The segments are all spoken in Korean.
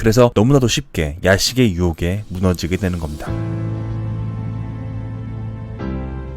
그래서 너무나도 쉽게 야식의 유혹에 무너지게 되는 겁니다.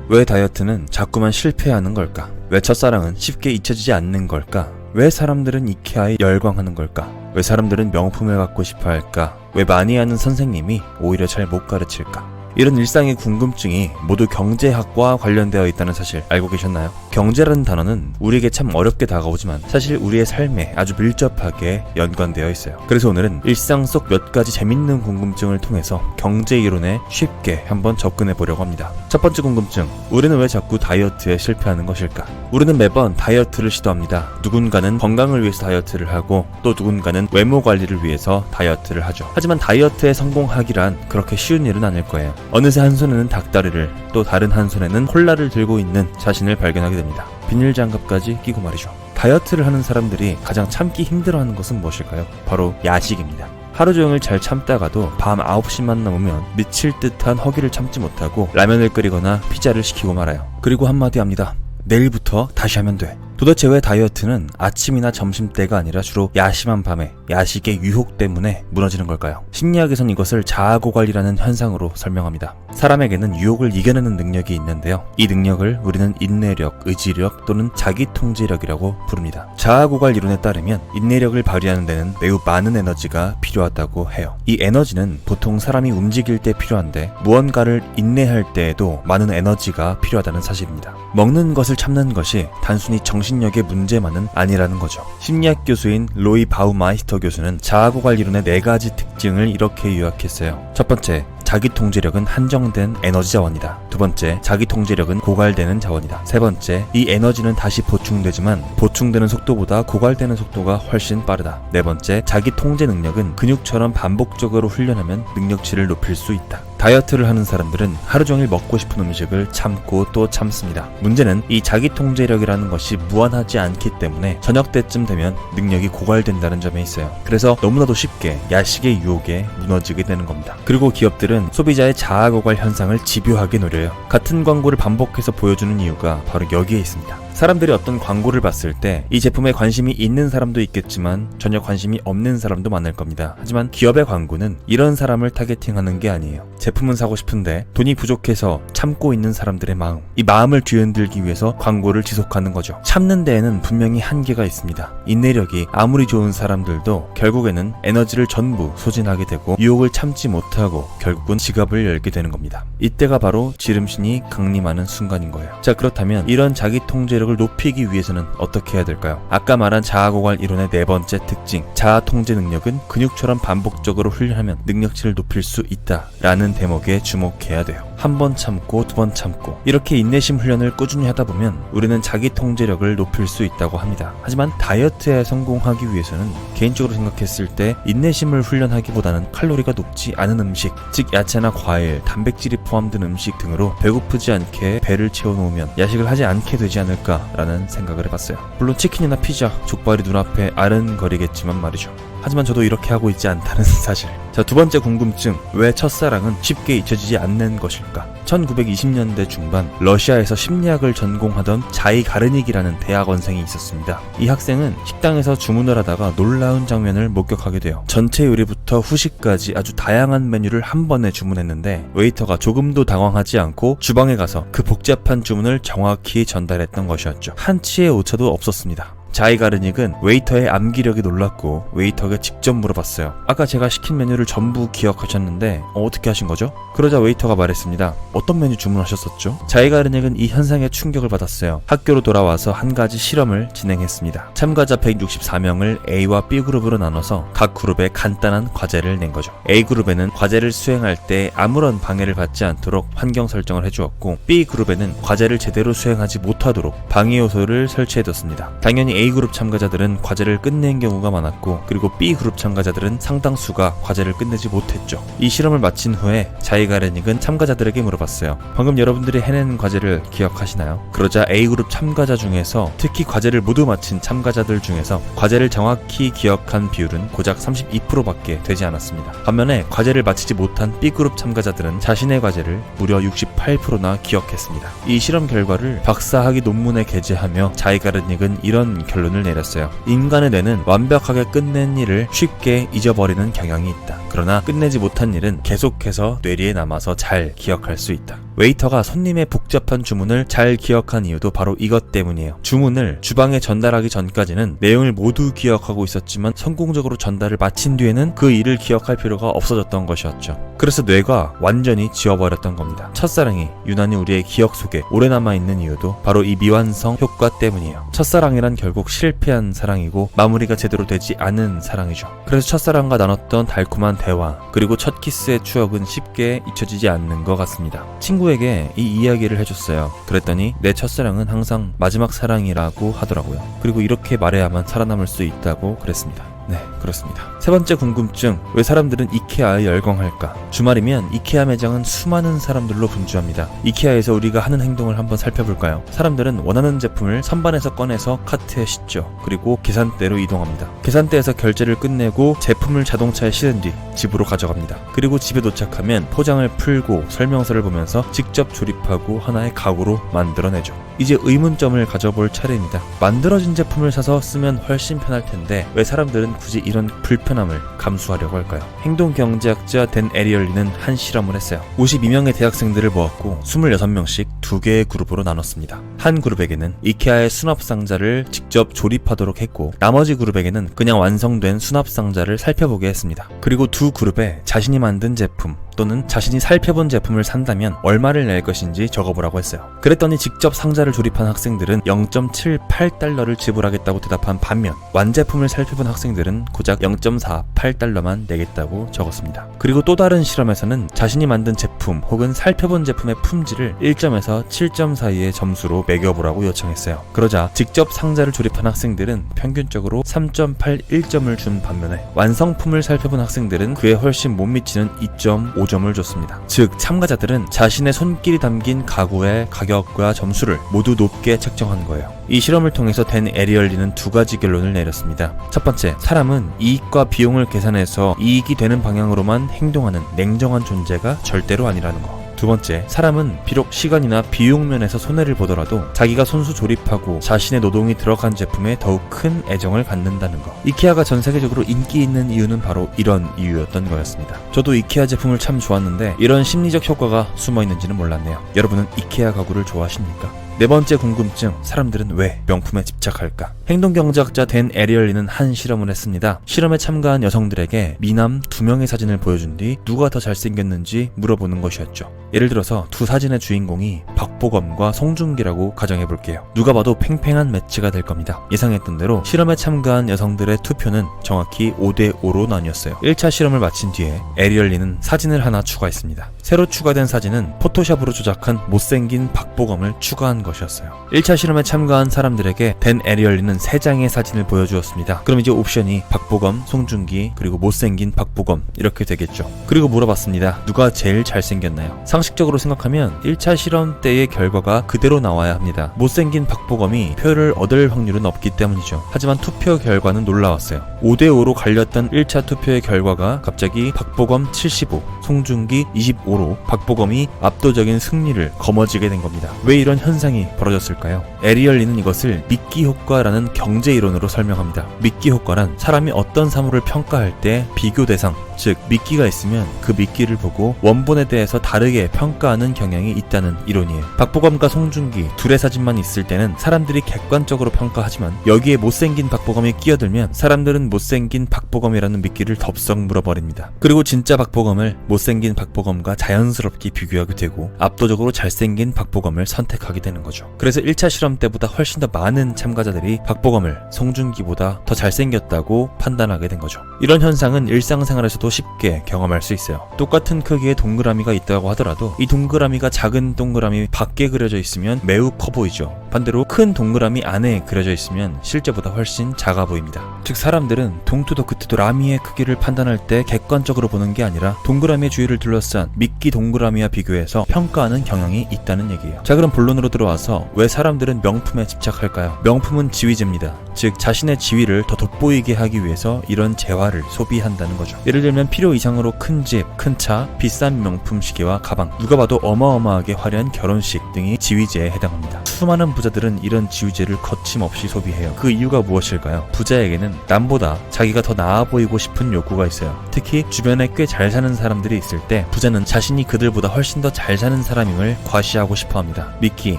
왜 다이어트는 자꾸만 실패하는 걸까? 왜 첫사랑은 쉽게 잊혀지지 않는 걸까? 왜 사람들은 이케아에 열광하는 걸까? 왜 사람들은 명품을 갖고 싶어 할까? 왜 많이 하는 선생님이 오히려 잘 못 가르칠까? 이런 일상의 궁금증이 모두 경제학과 관련되어 있다는 사실 알고 계셨나요? 경제라는 단어는 우리에게 참 어렵게 다가오지만 사실 우리의 삶에 아주 밀접하게 연관되어 있어요. 그래서 오늘은 일상 속 몇 가지 재밌는 궁금증을 통해서 경제 이론에 쉽게 한번 접근해 보려고 합니다. 첫 번째 궁금증, 우리는 왜 자꾸 다이어트에 실패하는 것일까? 우리는 매번 다이어트를 시도합니다. 누군가는 건강을 위해서 다이어트를 하고 또 누군가는 외모 관리를 위해서 다이어트를 하죠. 하지만 다이어트에 성공하기란 그렇게 쉬운 일은 아닐 거예요. 어느새 한 손에는 닭다리를 또 다른 한 손에는 콜라를 들고 있는 자신을 발견하게 됩니다. 비닐장갑까지 끼고 말이죠. 다이어트를 하는 사람들이 가장 참기 힘들어하는 것은 무엇일까요? 바로 야식입니다. 하루 종일 잘 참다가도 밤 9시만 넘으면 미칠 듯한 허기를 참지 못하고 라면을 끓이거나 피자를 시키고 말아요. 그리고 한마디 합니다. 내일부터 다시 하면 돼. 도대체 왜 다이어트는 아침이나 점심때가 아니라 주로 야심한 밤에 야식의 유혹 때문에 무너지는 걸까요? 심리학에선 이것을 자아고갈이라는 현상으로 설명합니다. 사람에게는 유혹을 이겨내는 능력이 있는데요. 이 능력을 우리는 인내력, 의지력 또는 자기통제력이라고 부릅니다. 자아고갈 이론에 따르면 인내력을 발휘하는 데는 매우 많은 에너지가 필요하다고 해요. 이 에너지는 보통 사람이 움직일 때 필요한데 무언가를 인내할 때에도 많은 에너지가 필요하다는 사실입니다. 먹는 것을 참는 것이 단순히 정신력의 문제만은 아니라는 거죠. 심리학 교수인 로이 바우마이스터 교수는 자아고갈 이론의 4가지 특징을 이렇게 요약했어요. 첫 번째, 자기통제력은 한정된 에너지 자원이다. 두 번째, 자기통제력은 고갈되는 자원이다. 세 번째, 이 에너지는 다시 보충되지만 보충되는 속도보다 고갈되는 속도가 훨씬 빠르다. 네 번째, 자기통제 능력은 근육처럼 반복적으로 훈련하면 능력치를 높일 수 있다. 다이어트를 하는 사람들은 하루 종일 먹고 싶은 음식을 참고 또 참습니다. 문제는 이 자기통제력이라는 것이 무한하지 않기 때문에 저녁 때쯤 되면 능력이 고갈된다는 점에 있어요. 그래서 너무나도 쉽게 야식의 유혹에 무너지게 되는 겁니다. 그리고 기업들은 소비자의 자아고갈 현상을 집요하게 노려요. 같은 광고를 반복해서 보여주는 이유가 바로 여기에 있습니다. 사람들이 어떤 광고를 봤을 때 이 제품에 관심이 있는 사람도 있겠지만 전혀 관심이 없는 사람도 많을 겁니다. 하지만 기업의 광고는 이런 사람을 타겟팅하는 게 아니에요. 제품은 사고 싶은데 돈이 부족해서 참고 있는 사람들의 마음, 이 마음을 뒤흔들기 위해서 광고를 지속하는 거죠. 참는 데에는 분명히 한계가 있습니다. 인내력이 아무리 좋은 사람들도 결국에는 에너지를 전부 소진하게 되고 유혹을 참지 못하고 결국은 지갑을 열게 되는 겁니다. 이때가 바로 지름신이 강림하는 순간인 거예요. 자, 그렇다면 이런 자기 통제력을 높이기 위해서는 어떻게 해야 될까요? 아까 말한 자아고갈 이론의 4번째 특징, 자아 통제 능력은 근육처럼 반복적으로 훈련하면 능력치를 높일 수 있다 라는 대목에 주목해야 돼요. 한 번 참고 두 번 참고 이렇게 인내심 훈련을 꾸준히 하다 보면 우리는 자기 통제력을 높일 수 있다고 합니다. 하지만 다이어트에 성공하기 위해서는 개인적으로 생각했을 때 인내심을 훈련하기보다는 칼로리가 높지 않은 음식, 즉 야채나 과일, 단백질이 포함된 음식 등으로 배고프지 않게 배를 채워놓으면 야식을 하지 않게 되지 않을까라는 생각을 해봤어요. 물론 치킨이나 피자, 족발이 눈앞에 아른거리겠지만 말이죠. 하지만 저도 이렇게 하고 있지 않다는 사실. 자, 두 번째 궁금증, 왜 첫사랑은 쉽게 잊혀지지 않는 것일까? 1920년대 중반 러시아에서 심리학을 전공하던 자이 가르닉이라는 대학원생이 있었습니다. 이 학생은 식당에서 주문을 하다가 놀라운 장면을 목격하게 돼요. 전체 요리부터 후식까지 아주 다양한 메뉴를 한 번에 주문했는데 웨이터가 조금도 당황하지 않고 주방에 가서 그 복잡한 주문을 정확히 전달했던 것이었죠. 한치의 오차도 없었습니다. 자이 가르닉은 웨이터의 암기력이 놀랐고 웨이터에게 직접 물어봤어요. 아까 제가 시킨 메뉴를 전부 기억하셨는데 어떻게 하신 거죠? 그러자 웨이터가 말했습니다. 어떤 메뉴 주문하셨었죠? 자이 가르닉은 이 현상에 충격을 받았어요. 학교로 돌아와서 한 가지 실험을 진행했습니다. 참가자 164명을 A와 B그룹으로 나눠서 각 그룹에 간단한 과제를 낸 거죠. A그룹에는 과제를 수행할 때 아무런 방해를 받지 않도록 환경 설정을 해주었고 B그룹에는 과제를 제대로 수행하지 못하도록 방해 요소를 설치해뒀습니다. 당연히 A그룹 참가자들은 과제를 끝낸 경우가 많았고 그리고 B그룹 참가자들은 상당수가 과제를 끝내지 못했죠. 이 실험을 마친 후에 자이 가르닉은 참가자들에게 물어봤어요. 방금 여러분들이 해낸 과제를 기억하시나요? 그러자 A그룹 참가자 중에서 특히 과제를 모두 마친 참가자들 중에서 과제를 정확히 기억한 비율은 고작 32%밖에 되지 않았습니다. 반면에 과제를 마치지 못한 B그룹 참가자들은 자신의 과제를 무려 68%나 기억했습니다. 이 실험 결과를 박사학위 논문에 게재하며 자이 가르닉은 이런 결론을 내렸어요. 인간의 뇌는 완벽하게 끝낸 일을 쉽게 잊어버리는 경향이 있다. 그러나 끝내지 못한 일은 계속해서 뇌리에 남아서 잘 기억할 수 있다. 웨이터가 손님의 복잡한 주문을 잘 기억한 이유도 바로 이것 때문이에요. 주문을 주방에 전달하기 전까지는 내용을 모두 기억하고 있었지만 성공적으로 전달을 마친 뒤에는 그 일을 기억할 필요가 없어졌던 것이었죠. 그래서 뇌가 완전히 지워버렸던 겁니다. 첫사랑이 유난히 우리의 기억 속에 오래 남아있는 이유도 바로 이 미완성 효과 때문이에요. 첫사랑이란 결국 실패한 사랑이고 마무리가 제대로 되지 않은 사랑이죠. 그래서 첫사랑과 나눴던 달콤한 대화 그리고 첫 키스의 추억은 쉽게 잊혀지지 않는 것 같습니다. 친구에게 이 이야기를 해줬어요. 그랬더니 내 첫사랑은 항상 마지막 사랑이라고 하더라고요. 그리고 이렇게 말해야만 살아남을 수 있다고 그랬습니다. 네, 그렇습니다. 세 번째 궁금증, 왜 사람들은 이케아에 열광할까? 주말이면 이케아 매장은 수많은 사람들로 분주합니다. 이케아에서 우리가 하는 행동을 한번 살펴볼까요? 사람들은 원하는 제품을 선반에서 꺼내서 카트에 싣죠. 그리고 계산대로 이동합니다. 계산대에서 결제를 끝내고 제품을 자동차에 실은 뒤 집으로 가져갑니다. 그리고 집에 도착하면 포장을 풀고 설명서를 보면서 직접 조립하고 하나의 가구로 만들어내죠. 이제 의문점을 가져볼 차례입니다. 만들어진 제품을 사서 쓰면 훨씬 편할 텐데 왜 사람들은 굳이 이런 불편함을 감수하려고 할까요? 행동경제학자 댄 에리얼리는 한 실험을 했어요. 52명의 대학생들을 모았고 26명씩 2개의 그룹으로 나눴습니다. 한 그룹에게는 이케아의 수납상자를 직접 조립하도록 했고 나머지 그룹에게는 그냥 완성된 수납상자를 살펴보게 했습니다. 그리고 두 그룹에 자신이 만든 제품 또는 자신이 살펴본 제품을 산다면 얼마를 낼 것인지 적어보라고 했어요. 그랬더니 직접 상자를 조립한 학생들은 0.78달러를 지불하겠다고 대답한 반면 완제품을 살펴본 학생들은 고작 0.48달러만 내겠다고 적었습니다. 그리고 또 다른 실험에서는 자신이 만든 제품 혹은 살펴본 제품의 품질을 1점에서 7점 사이의 점수로 매겨보라고 요청했어요. 그러자 직접 상자를 조립한 학생들은 평균적으로 3.81점을 준 반면에 완성품을 살펴본 학생들은 그에 훨씬 못 미치는 2.5점을 줬습니다. 즉 참가자들은 자신의 손길이 담긴 가구의 가격과 점수를 모두 높게 책정한 거예요. 이 실험을 통해서 댄 에리얼리는 두 가지 결론을 내렸습니다. 첫 번째, 사람은 이익과 비용을 계산해서 이익이 되는 방향으로만 행동하는 냉정한 존재가 절대로 아니라는 거. 두 번째, 사람은 비록 시간이나 비용 면에서 손해를 보더라도 자기가 손수 조립하고 자신의 노동이 들어간 제품에 더욱 큰 애정을 갖는다는 거. 이케아가 전 세계적으로 인기 있는 이유는 바로 이런 이유였던 거였습니다. 저도 이케아 제품을 참 좋았는데 이런 심리적 효과가 숨어 있는지는 몰랐네요. 여러분은 이케아 가구를 좋아하십니까? 네 번째 궁금증, 사람들은 왜 명품에 집착할까? 행동경제학자 댄 에리얼리는 한 실험을 했습니다. 실험에 참가한 여성들에게 미남 2명의 사진을 보여준 뒤 누가 더 잘생겼는지 물어보는 것이었죠. 예를 들어서 두 사진의 주인공이 박보검과 송중기라고 가정해볼게요. 누가 봐도 팽팽한 매치가 될 겁니다. 예상했던 대로 실험에 참가한 여성들의 투표는 정확히 5대5로 나뉘었어요. 1차 실험을 마친 뒤에 에리얼리는 사진을 하나 추가했습니다. 새로 추가된 사진은 포토샵으로 조작한 못생긴 박보검을 추가한 것이었어요. 1차 실험에 참가한 사람들에게 댄 에리얼리는 3장의 사진을 보여주었습니다. 그럼 이제 옵션이 박보검, 송중기, 그리고 못생긴 박보검 이렇게 되겠죠. 그리고 물어봤습니다. 누가 제일 잘생겼나요? 상식적으로 생각하면 1차 실험 때의 결과가 그대로 나와야 합니다. 못생긴 박보검이 표를 얻을 확률은 없기 때문이죠. 하지만 투표 결과는 놀라웠어요. 5대5로 갈렸던 1차 투표의 결과가 갑자기 박보검 75, 송중기 25로 박보검이 압도적인 승리를 거머쥐게 된 겁니다. 왜 이런 현상이 벌어졌을까요? 에리얼리는 이것을 미끼 효과라는 경제 이론으로 설명합니다. 미끼 효과란 사람이 어떤 사물을 평가할 때 비교 대상, 즉 미끼가 있으면 그 미끼를 보고 원본에 대해서 다르게 평가하는 경향이 있다는 이론이에요. 박보검과 송중기 둘의 사진만 있을 때는 사람들이 객관적으로 평가하지만 여기에 못생긴 박보검이 끼어들면 사람들은 못생긴 박보검이라는 미끼를 덥석 물어버립니다. 그리고 진짜 박보검을 못생긴 박보검과 자연스럽게 비교하게 되고 압도적으로 잘생긴 박보검을 선택하게 되는 거죠. 그래서 1차 실험 때보다 훨씬 더 많은 참가자들이 박보검을 송중기보다 더 잘생겼다고 판단하게 된 거죠. 이런 현상은 일상생활에서도 쉽게 경험할 수 있어요. 똑같은 크기의 동그라미가 있다고 하더라도 이 동그라미가 작은 동그라미 밖에 그려져 있으면 매우 커 보이죠. 반대로 큰 동그라미 안에 그려져 있으면 실제보다 훨씬 작아 보입니다. 즉 사람들은 동투도 그투도 라미의 크기를 판단할 때 객관적으로 보는 게 아니라 동그라미의 주위를 둘러싼 미끼 동그라미와 비교해서 평가하는 경향이 있다는 얘기예요. 자, 그럼 본론으로 들어와서 왜 사람들은 명품에 집착할까요? 명품은 지위제입니다. 즉 자신의 지위를 더 돋보이게 하기 위해서 이런 재화를 소비한다는 거죠. 예를 들면 필요 이상으로 큰 집, 큰 차, 비싼 명품 시계와 가방, 누가 봐도 어마어마하게 화려한 결혼식 등이 지위제에 해당합니다. 수많은 부자들은 이런 지우제를 거침없이 소비해요. 그 이유가 무엇일까요? 부자에게는 남보다 자기가 더 나아 보이고 싶은 욕구가 있어요. 특히 주변에 꽤 잘 사는 사람들이 있을 때 부자는 자신이 그들보다 훨씬 더 잘 사는 사람임을 과시하고 싶어 합니다. 미키,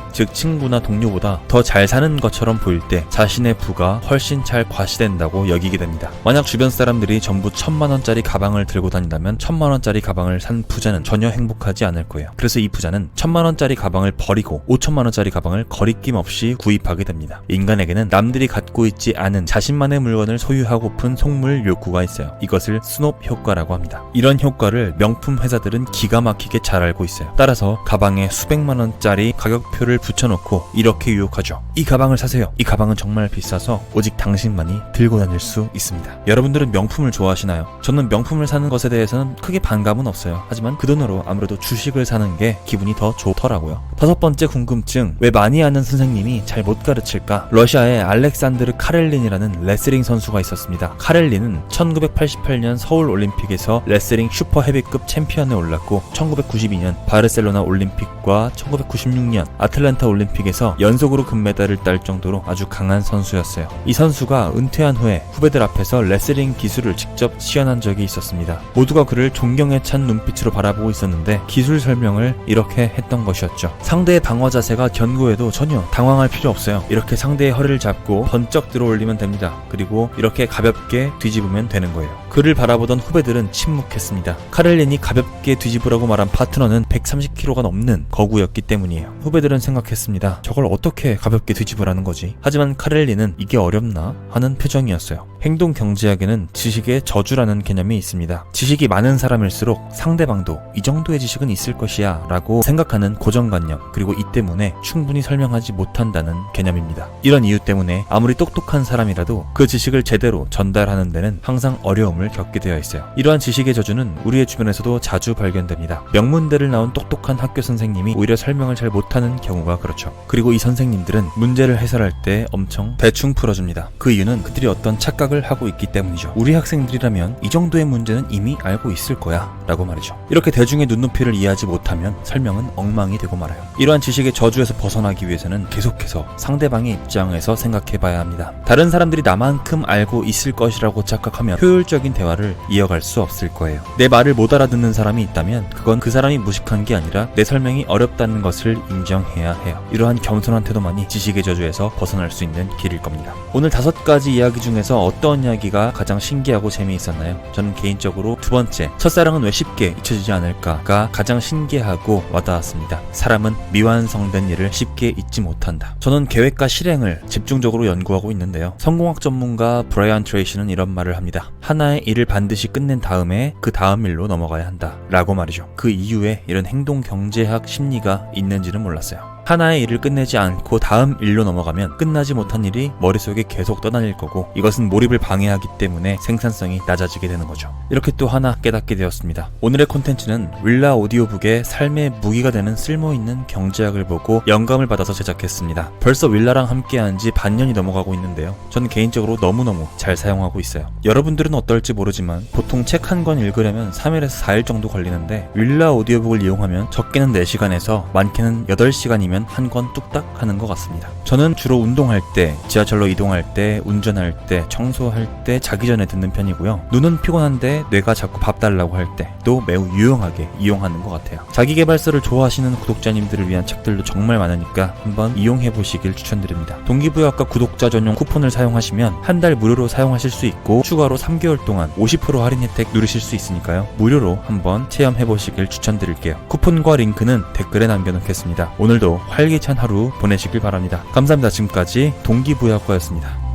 즉 친구나 동료보다 더 잘 사는 것처럼 보일 때 자신의 부가 훨씬 잘 과시된다고 여기게 됩니다. 만약 주변 사람들이 전부 1000만원짜리 가방을 들고 다닌다면 1000만원짜리 가방을 산 부자는 전혀 행복하지 않을 거예요. 그래서 이 부자는 1000만원짜리 가방을 버리고 5000만원짜리 가방을 거리낌 없이 구입하게 됩니다. 인간에게는 남들이 갖고 있지 않은 자신만의 물건을 소유하고픈 속물 욕구가 있어요. 이것을 스놉 효과라고 합니다. 이런 효과를 명품 회사들은 기가 막히게 잘 알고 있어요. 따라서 가방에 수백만원짜리 가격표를 붙여놓고 이렇게 유혹하죠. 이 가방을 사세요. 이 가방은 정말 비싸서 오직 당신만이 들고 다닐 수 있습니다. 여러분들은 명품을 좋아하시나요? 저는 명품을 사는 것에 대해서는 크게 반감은 없어요. 하지만 그 돈으로 아무래도 주식을 사는 게 기분이 더 좋더라고요. 5번째 궁금증, 왜 많이 아는 선생님이 잘 못 가르칠까? 러시아에 알렉산드르 카렐린이라는 레슬링 선수가 있었습니다. 카렐린은 1988년 서울 올림픽에서 레슬링 슈퍼 헤비급 챔피언에 올랐고 1992년 바르셀로나 올림픽과 1996년 아틀란타 올림픽에서 연속으로 금메달을 딸 정도로 아주 강한 선수였어요. 이 선수가 은퇴한 후에 후배들 앞에서 레슬링 기술을 직접 시연한 적이 있었습니다. 모두가 그를 존경에 찬 눈빛으로 바라보고 있었는데 기술 설명을 이렇게 했던 것이었죠. 상대의 방어 자세가 견고해도 전혀 당황할 필요 없어요. 이렇게 상대의 허리를 잡고 번쩍 들어 올리면 됩니다. 그리고 이렇게 가볍게 뒤집으면 되는 거예요. 그를 바라보던 후배들은 침묵했습니다. 카렐린이 가볍게 뒤집으라고 말한 파트너는 130kg가 넘는 거구였기 때문이에요. 후배들은 생각했습니다. 저걸 어떻게 가볍게 뒤집으라는 거지? 하지만 카렐린은 이게 어렵나? 하는 표정이었어요. 행동 경제학에는 지식의 저주라는 개념이 있습니다. 지식이 많은 사람일수록 상대방도 이 정도의 지식은 있을 것이야 라고 생각하는 고정관념, 그리고 이 때문에 충분히 설명하지 못한다는 개념입니다. 이런 이유 때문에 아무리 똑똑한 사람이라도 그 지식을 제대로 전달하는 데는 항상 어려움을 겪게 되어 있어요. 이러한 지식의 저주는 우리의 주변에서도 자주 발견됩니다. 명문대를 나온 똑똑한 학교 선생님이 오히려 설명을 잘 못하는 경우가 그렇죠. 그리고 이 선생님들은 문제를 해설할 때 엄청 대충 풀어줍니다. 그 이유는 그들이 어떤 착각을 하고 있기 때문이죠. 우리 학생들이라면 이 정도의 문제는 이미 알고 있을 거야 라고 말이죠. 이렇게 대중의 눈높이를 이해하지 못하면 설명은 엉망이 되고 말아요. 이러한 지식의 저주에서 벗어나기 위해서는 계속해서 상대방의 입장에서 생각해봐야 합니다. 다른 사람들이 나만큼 알고 있을 것이라고 착각하면 효율적인 대화를 이어갈 수 없을 거예요. 내 말을 못 알아듣는 사람이 있다면 그건 그 사람이 무식한 게 아니라 내 설명이 어렵다는 것을 인정해야 해요. 이러한 겸손한 태도만이 지식의 저주에서 벗어날 수 있는 길일 겁니다. 오늘 5가지 이야기 중에서 어떤 이야기가 가장 신기하고 재미있었나요? 저는 개인적으로 2번째, 첫사랑은 왜 쉽게 잊혀지지 않을까가 가장 신기하고 와닿았습니다. 사람은 미완성된 일을 쉽게 잊지 못한다. 저는 계획과 실행을 집중적으로 연구하고 있는데요. 성공학 전문가 브라이언 트레이시는 이런 말을 합니다. 하나의 일을 반드시 끝낸 다음에 그 다음 일로 넘어가야 한다 라고 말이죠. 그 이유에 이런 행동 경제학 심리가 있는지는 몰랐어요. 하나의 일을 끝내지 않고 다음 일로 넘어가면 끝나지 못한 일이 머릿속에 계속 떠다닐 거고, 이것은 몰입을 방해하기 때문에 생산성이 낮아지게 되는 거죠. 이렇게 또 하나 깨닫게 되었습니다. 오늘의 콘텐츠는 윌라 오디오북의 삶의 무기가 되는 쓸모있는 경제학을 보고 영감을 받아서 제작했습니다. 벌써 윌라랑 함께한 지 반년이 넘어가고 있는데요. 저는 개인적으로 너무너무 잘 사용하고 있어요. 여러분들은 어떨지 모르지만 보통 책 한 권 읽으려면 3일에서 4일 정도 걸리는데 윌라 오디오북을 이용하면 적게는 4시간에서 많게는 8시간이면 한 권 뚝딱 하는 것 같습니다. 저는 주로 운동할 때, 지하철로 이동할 때, 운전할 때, 청소할 때, 자기 전에 듣는 편이고요. 눈은 피곤한데 뇌가 자꾸 밥 달라고 할 때도 매우 유용하게 이용하는 것 같아요. 자기계발서를 좋아하시는 구독자님들을 위한 책들도 정말 많으니까 한번 이용해보시길 추천드립니다. 동기부여학과 구독자 전용 쿠폰을 사용하시면 한 달 무료로 사용하실 수 있고, 추가로 3개월 동안 50% 할인 혜택 누리실 수 있으니까요. 무료로 한번 체험해보시길 추천드릴게요. 쿠폰과 링크는 댓글에 남겨놓겠습니다. 오늘도 활기찬 하루 보내시길 바랍니다. 감사합니다. 지금까지 동기부여학과였습니다.